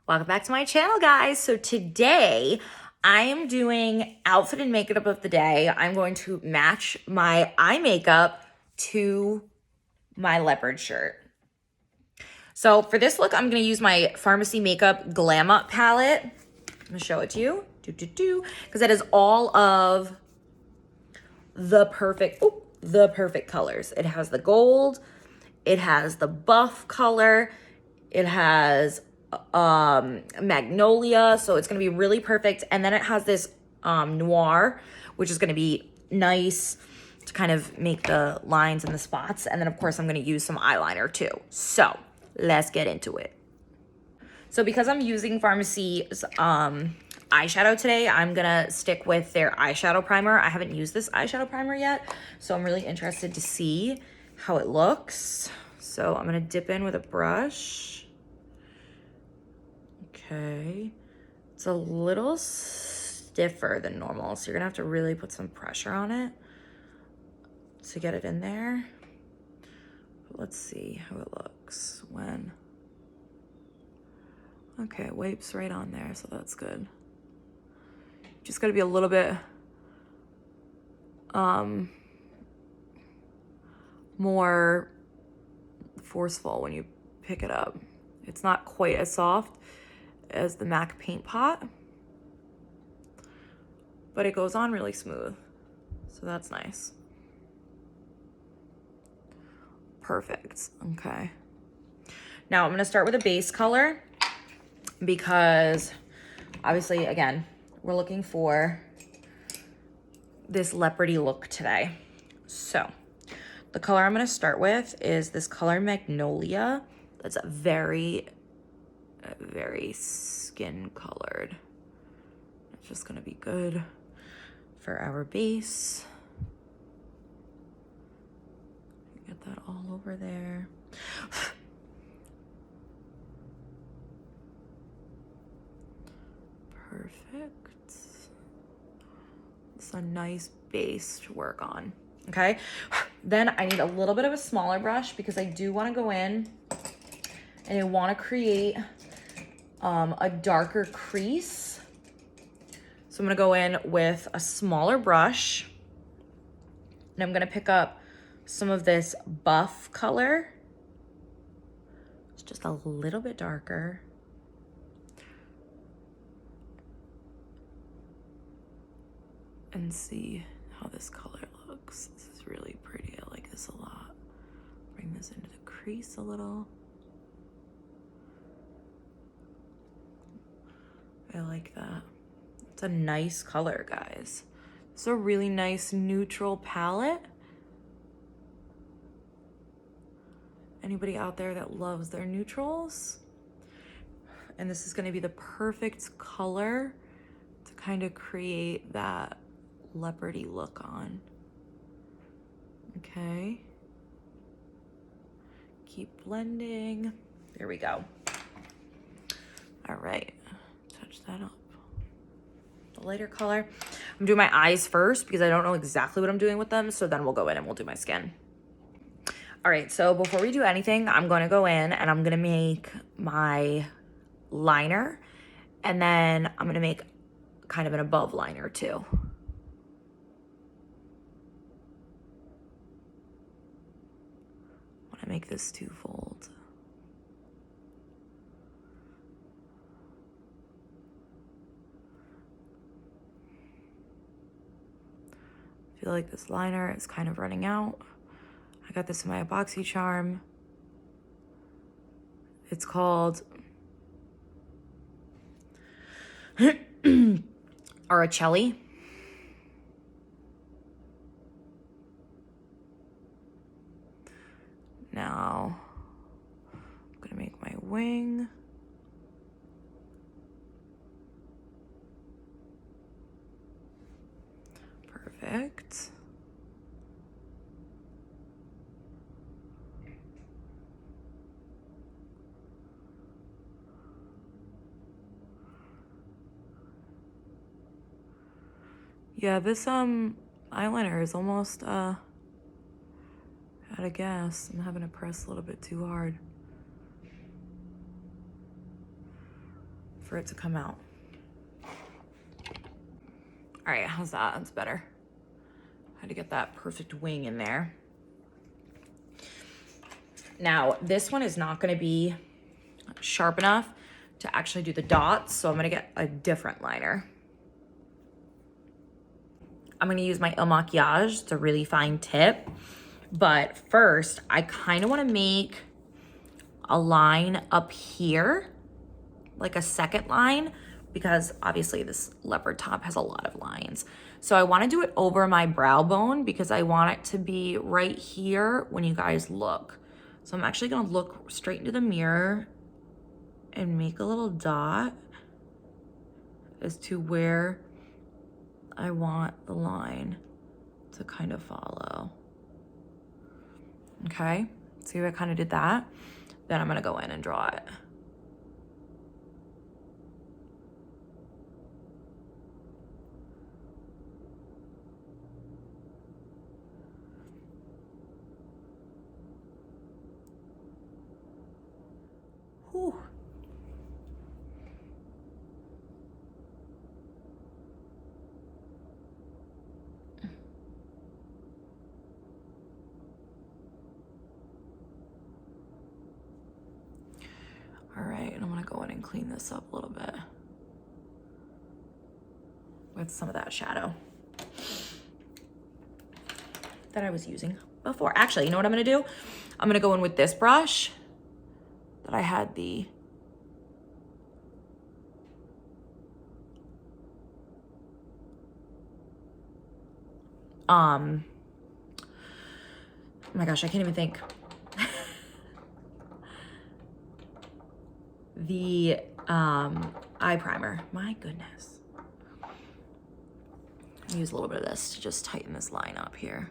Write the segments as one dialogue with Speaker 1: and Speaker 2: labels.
Speaker 1: Welcome back to my channel, guys. So today I am doing outfit and makeup of the day. I'm going to match my eye makeup to my leopard shirt. So for this look, I'm going to use my Farmasi Makeup Glam Up palette. I'm going to show it to you. Because that is all of the perfect colors. It has the gold, it has the buff color, it has magnolia, so it's gonna be really perfect. And then it has this noir, which is gonna be nice to kind of make the lines and the spots. And then of course I'm gonna use some eyeliner too. So let's get into it. So because I'm using Farmasi's eyeshadow today, I'm gonna stick with their eyeshadow primer. I haven't used this eyeshadow primer yet, so I'm really interested to see how it looks. So I'm gonna dip in with a brush. Okay, it's a little stiffer than normal, so you're gonna have to really put some pressure on it to get it in there. But let's see how it looks when. Okay, it wipes right on there, so that's good. Just gotta be a little bit more forceful when you pick it up. It's not quite as soft as the MAC paint pot, but it goes on really smooth, so that's nice. Perfect. Okay, now I'm gonna start with a base color because obviously, again, we're looking for this leopardy look today. So the color I'm gonna start with is this color Magnolia. That's a very skin colored. It's just gonna be good for our base. Get that all over there. Perfect. It's a nice base to work on. Okay, then I need a little bit of a smaller brush because I do want to go in and I want to create a darker crease. So I'm gonna go in with a smaller brush and I'm gonna pick up some of this buff color. It's just a little bit darker. And see how this color looks. This is really pretty. I like this a lot. Bring this into the crease a little. I like that. It's a nice color, guys. It's a really nice neutral palette. Anybody out there that loves their neutrals? And this is gonna be the perfect color to kind of create that leopardy look on. Okay. Keep blending. There we go. All right, touch that up. The lighter color. I'm doing my eyes first because I don't know exactly what I'm doing with them, so then we'll go in and we'll do my skin. All right, so before we do anything, I'm gonna go in and I'm gonna make my liner, and then I'm gonna make kind of an above liner too. I make this twofold. I feel like this liner is kind of running out. I got this in my BoxyCharm. It's called Araceli. Now, I'm gonna make my wing. Perfect. Yeah, this eyeliner is almost out of gas. I'm having to press a little bit too hard. for it to come out. All right, how's that? That's better. Had to get that perfect wing in there. Now, this one is not gonna be sharp enough to actually do the dots, so I'm gonna get a different liner. I'm gonna use my Il Makiage. It's a really fine tip. But first, I kind of wanna make a line up here, like a second line, because obviously this leopard top has a lot of lines. So I wanna do it over my brow bone because I want it to be right here when you guys look. So I'm actually gonna look straight into the mirror and make a little dot as to where I want the line to kind of follow. Okay, see how I kind of did that? Then I'm gonna go in and draw it. Whew. All right, and I'm gonna go in and clean this up a little bit with some of that shadow that I was using before. Actually, you know what I'm gonna do? I'm gonna go in with this brush that I had the oh my gosh, I can't even think. The eye primer. My goodness. I'll use a little bit of this to just tighten this line up here.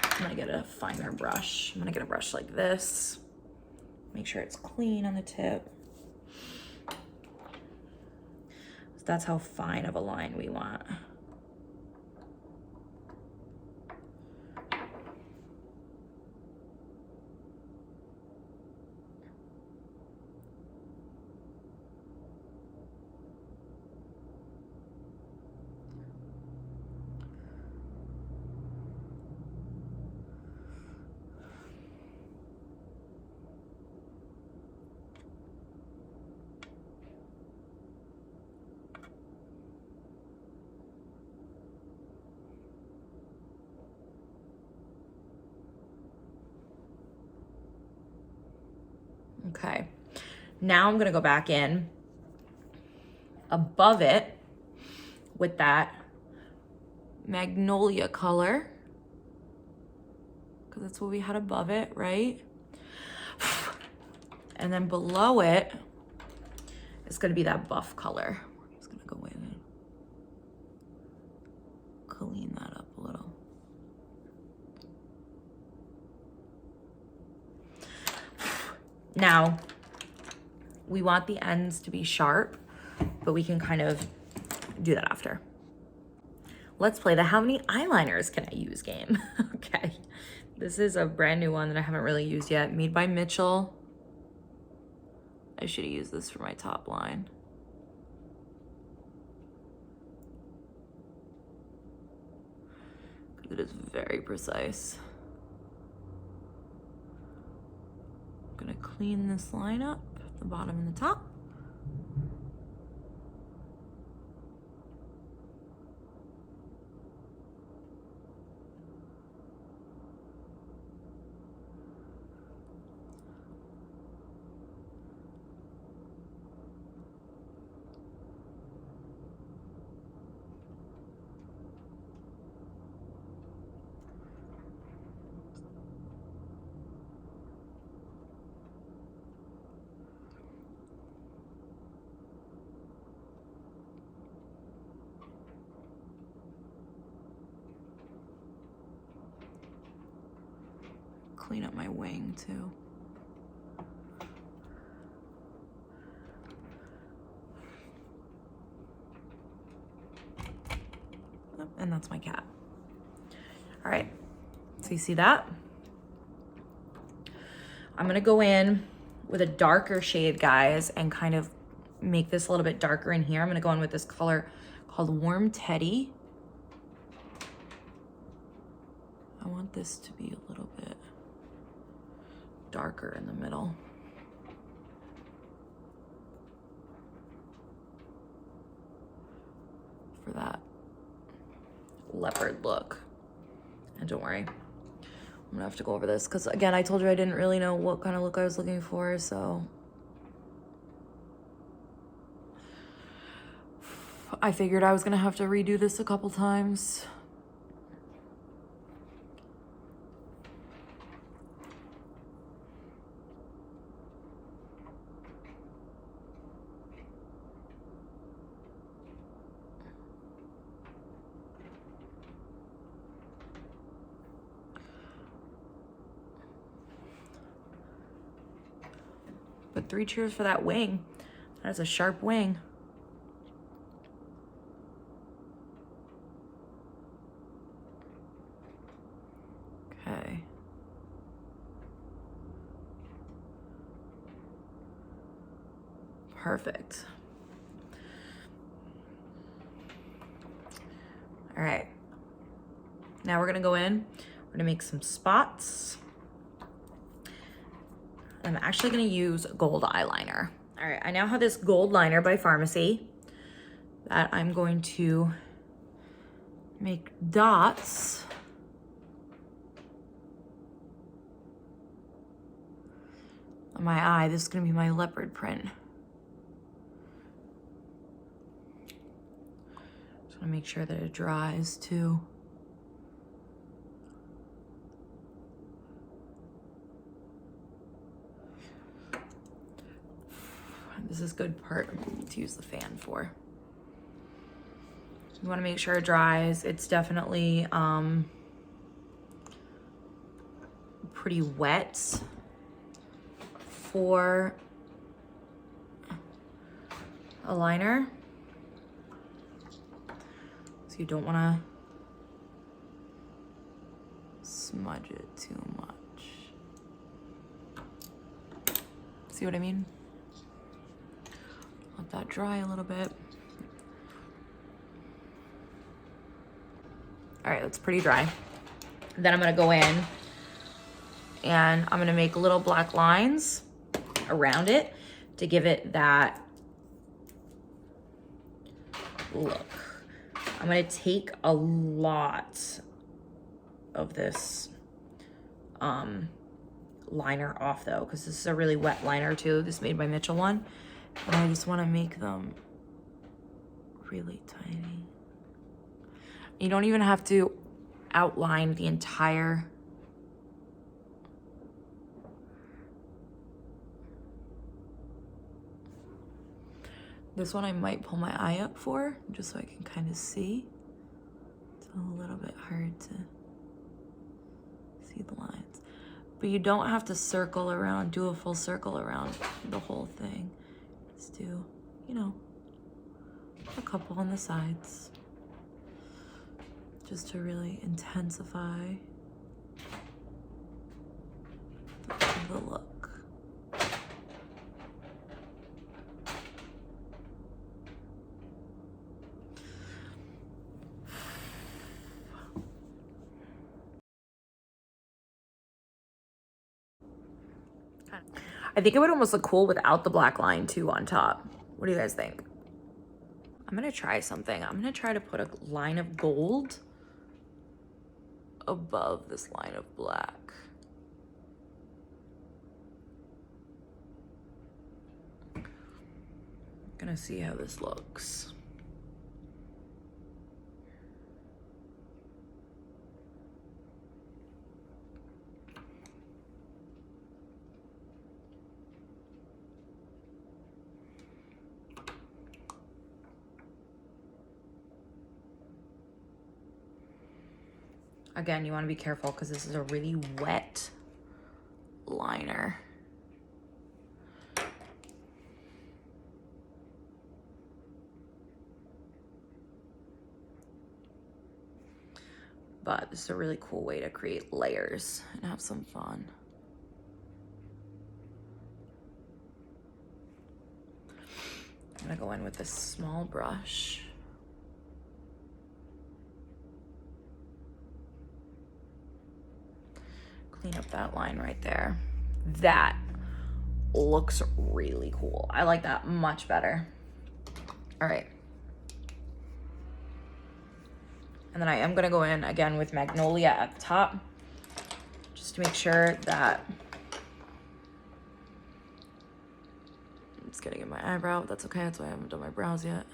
Speaker 1: I'm gonna get a finer brush. I'm gonna get a brush like this. Make sure it's clean on the tip. So that's how fine of a line we want. Okay, now I'm gonna go back in above it with that magnolia color, because that's what we had above it, right? And then below it is gonna be that buff color. I'm just gonna go in and clean that up a little. Now, we want the ends to be sharp, but we can kind of do that after. Let's play the how many eyeliners can I use game. Okay, this is a brand new one that I haven't really used yet, made by Mitchell. I should have used this for my top line. It is very precise. I'm gonna clean this line up, the bottom and the top. Clean up my wing too. And that's my cat. All right, so you see that? I'm gonna go in with a darker shade, guys, and kind of make this a little bit darker in here. I'm gonna go in with this color called Warm Teddy. I want this to be a little bit darker in the middle. For that leopard look. And don't worry, I'm gonna have to go over this because again, I told you I didn't really know what kind of look I was looking for, so I figured I was gonna have to redo this a couple times. But 3 cheers for that wing. That's a sharp wing. Okay. Perfect. All right. Now we're gonna go in, we're gonna make some spots. I'm actually gonna use gold eyeliner. All right, I now have this gold liner by Farmasi that I'm going to make dots on my eye. This is gonna be my leopard print. Just wanna make sure that it dries too. This is a good part to use the fan for. You want to make sure it dries. It's definitely pretty wet for a liner. So you don't want to smudge it too much. See what I mean? Let that dry a little bit. All right, that's pretty dry. Then I'm gonna go in and I'm gonna make little black lines around it to give it that look. I'm gonna take a lot of this liner off though, because this is a really wet liner too. This made by Mitchell one. And I just want to make them really tiny. You don't even have to outline the entire this one I might pull my eye up for, just so I can kind of see. It's a little bit hard to see the lines. But you don't have to circle around, do a full circle around the whole thing. Just do, you know, a couple on the sides. Just to really intensify the look. I think it would almost look cool without the black line too on top. What do you guys think? I'm gonna try something. I'm gonna try to put a line of gold above this line of black. Gonna see how this looks. Again, you want to be careful because this is a really wet liner. But this is a really cool way to create layers and have some fun. go in with this small brush. Clean up that line right there. That looks really cool. I like that much better. All right. And then I am gonna go in again with Magnolia at the top, just to make sure that I'm just getting in my eyebrow. That's okay, that's why I haven't done my brows yet.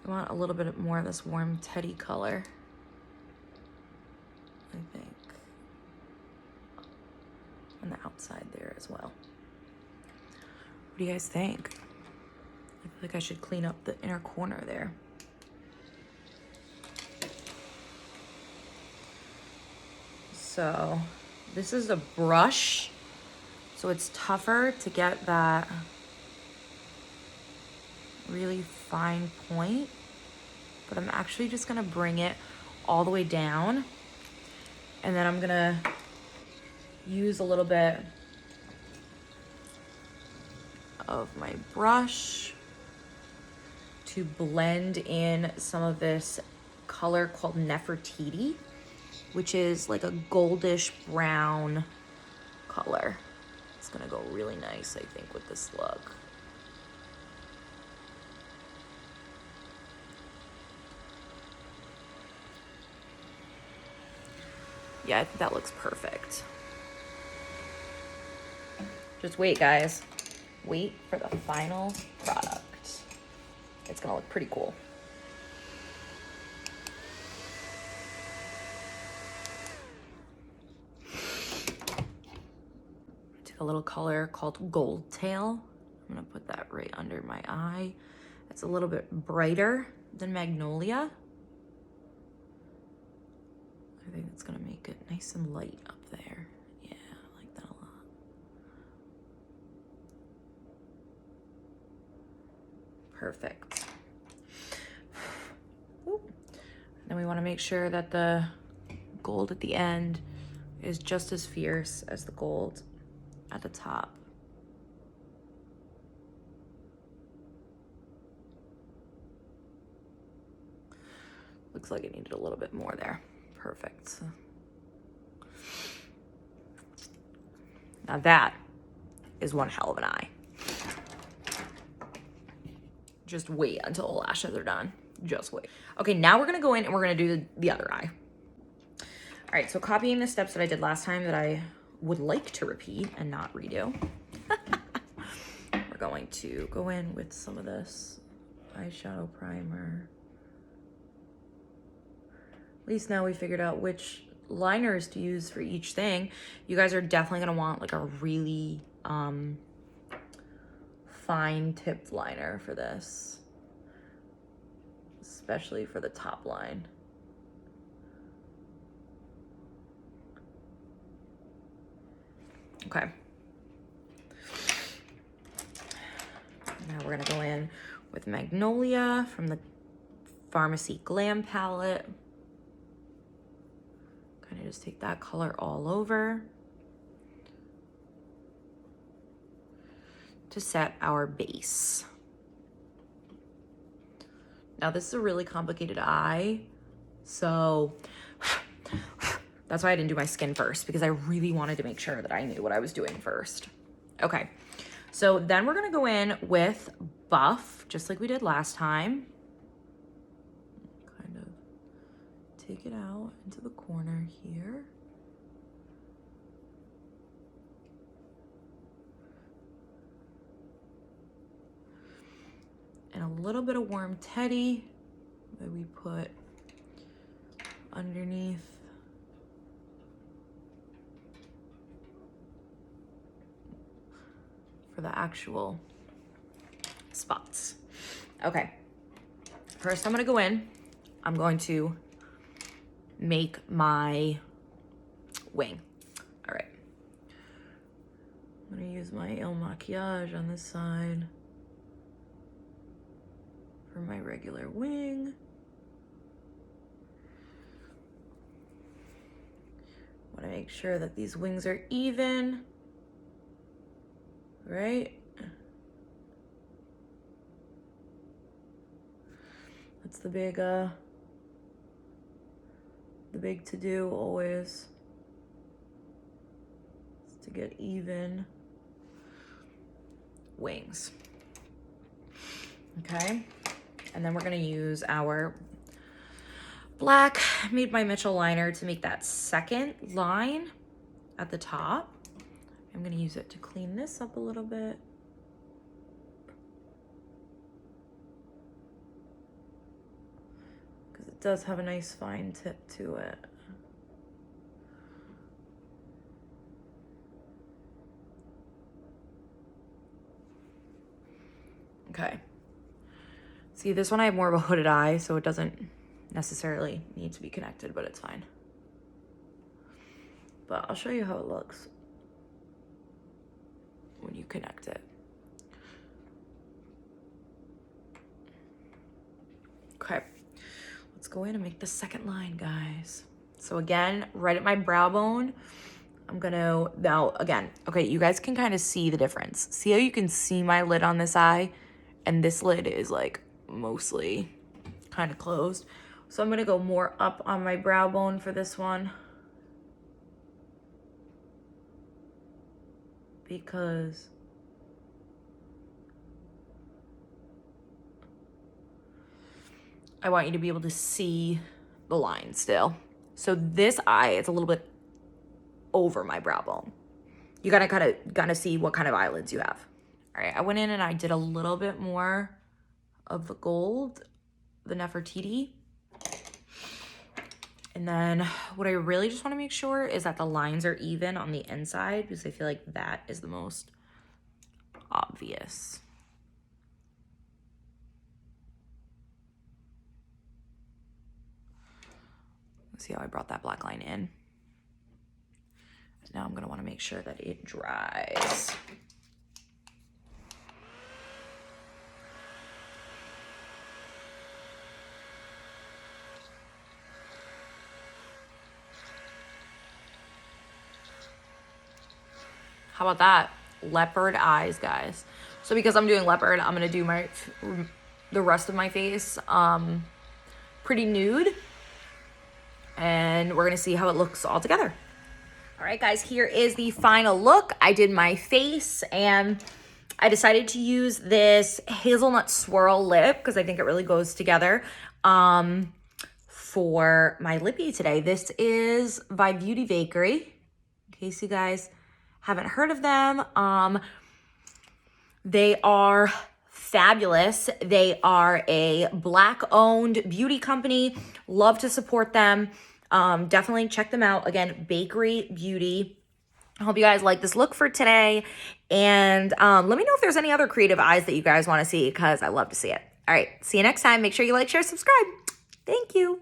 Speaker 1: I want a little bit more of this warm teddy color, I think, on the outside there as well. What do you guys think? I feel like I should clean up the inner corner there. So this is a brush, so it's tougher to get that really fine point, but I'm actually just gonna bring it all the way down, and then I'm gonna use a little bit of my brush to blend in some of this color called Nerfertiti, which is like a goldish brown color. It's gonna go really nice, I think, with this look. Yeah, I think that looks perfect. Just wait, guys. Wait for the final product. It's gonna look pretty cool. Take a little color called Gold Tail. I'm gonna put that right under my eye. It's a little bit brighter than Magnolia. I think it's gonna make it nice and light up there. Yeah, I like that a lot. Perfect. Then we wanna make sure that the gold at the end is just as fierce as the gold at the top. Looks like it needed a little bit more there. Perfect. Now that is one hell of an eye. Just wait until the lashes are done. Just wait. Okay, now we're gonna go in and we're gonna do the other eye. All right, so copying the steps that I did last time that I would like to repeat and not redo. We're going to go in with some of this eyeshadow primer. At least now we figured out which liners to use for each thing. You guys are definitely gonna want like a really fine tipped liner for this, especially for the top line. Okay. Now we're gonna go in with Magnolia from the Farmasi Glam palette. Kind of just take that color all over to set our base. Now this is a really complicated eye, so that's why I didn't do my skin first, because I really wanted to make sure that I knew what I was doing first. Okay, so then we're gonna go in with Buff, just like we did last time. Kind of take it out into the corner here. And a little bit of warm teddy that we put underneath. For the actual spots. Okay, first I'm gonna go in. I'm going to make my wing. All right. I'm gonna use my El Maquillage on this side for my regular wing. Want to make sure that these wings are even, right? That's the big to do always, is to get even wings. Okay, and then we're gonna use our black Made by Mitchell liner to make that second line at the top. I'm gonna use it to clean this up a little bit. Because it does have a nice fine tip to it. Okay. See, this one I have more of a hooded eye, so it doesn't necessarily need to be connected, but it's fine. But I'll show you how it looks when you connect it. Okay, let's go in and make the second line, guys. So again, right at my brow bone, I'm gonna, now again, okay, you guys can kind of see the difference. See how you can see my lid on this eye? And this lid is like mostly kind of closed. So I'm gonna go more up on my brow bone for this one, because I want you to be able to see the line still. So this eye, it's a little bit over my brow bone. You gotta kind of see what kind of eyelids you have. All right, I went in and I did a little bit more of the gold, the Nefertiti. And then what I really just want to make sure is that the lines are even on the inside, because I feel like that is the most obvious. Let's see how I brought that black line in. Now I'm going to want to make sure that it dries. How about that? Leopard eyes, guys. So because I'm doing leopard, I'm gonna do the rest of my face pretty nude, and we're gonna see how it looks all together. All right, guys, here is the final look. I did my face, and I decided to use this hazelnut swirl lip because I think it really goes together for my lippy today. This is by Beauty Bakery, in case you guys haven't heard of them. They are fabulous. They are a Black-owned beauty company. Love to support them. Definitely check them out. Again, Bakery Beauty. I hope you guys like this look for today. And let me know if there's any other creative eyes that you guys want to see, because I love to see it. All right, see you next time. Make sure you like, share, subscribe. Thank you.